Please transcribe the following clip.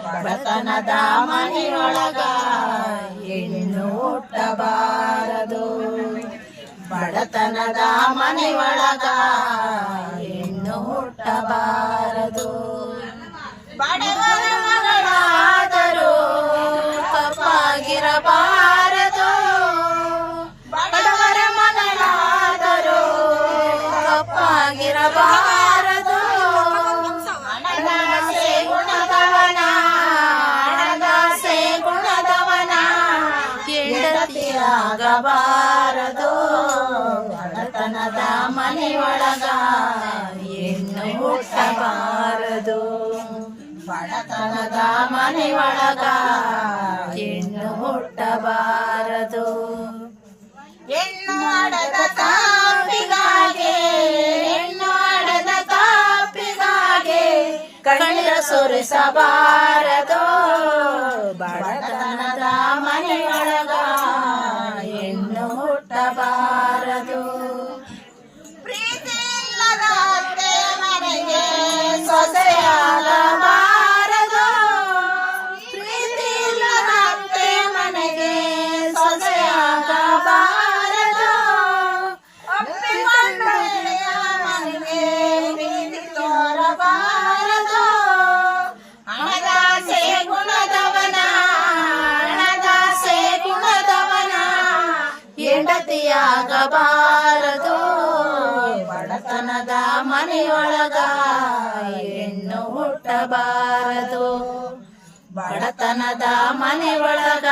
ಬಡತನದ ಮನೆಯೊಳಗ ಹೆಣ್ಣು ಹುಟ್ಟಬಾರದು. ಬಡತನದ ಮನೆಯೊಳಗ ಹೆಣ್ಣು ಹುಟ್ಟಬಾರದು. ಬಡವರ ಮಗಳಾದರೂ ಕಪ್ಪಾಗಿರಬಾರದು. ಬಡವರ ಮಗಳಾದರೂ ಕಪ್ಪಾಗಿರಬಾರದು. ಹಣದಾಸೆ ಗುಣದವನ ಹಣದಾಸೆ ಗುಣದವನ ಹೆಂಡತಿಯಾಗಬಾರದು. ಬಡತನದ ಮನೆಯೊಳಗ ಹೆಣ್ಣು ಹುಟ್ಟಬಾರದು. ಬಡತನದ ಮನೆಯೊಳಗ ಹೆಣ್ಣು ಹುಟ್ಟಬಾರದು. ಹೆಣ್ಣು ಆಡದ ಕಾಪಿಗಾಗೆ ಹೆಣ್ಣು ಆಡದ ಕಾಪಿಗಾಗೆ ಕಣ್ಣೀರ ಸುರಿಸಬಾರದು. ಬಡತನದ ಮನೆಯೊಳಗ ಹೆಣ್ಣು ಹುಟ್ಟಬಾರದು. ಪ್ರೀತಿ ಇಲ್ಲದ ಅತ್ತೆಯ ಮನೆಗೆ ಸೊಸೆಯಾಗಬಾರದು. ಪ್ರೀತಿ ಇಲ್ಲದ ಅತ್ತೆಯ ಮನೆಗೆ ಸೊಸೆಯಾಗಬಾರದು. ಒಪ್ಪಿಕೊಂಡ ಗೆಳೆಯ ಮನೆಗೆ ಪ್ರೀತಿ ತೋರಬಾರದು. ಹಣದಾಸೆ ಗುಣದವನ ಹಣದಾಸೆ ಗುಣದವನ ಹೆಂಡತಿಯಾಗಬಾರದು. ಬಡತನದ ಮನೆಯೊಳಗ ಹೆಣ್ಣು ಹುಟ್ಟಬಾರದು. ಬಡತನದ ಮನೆಯೊಳಗ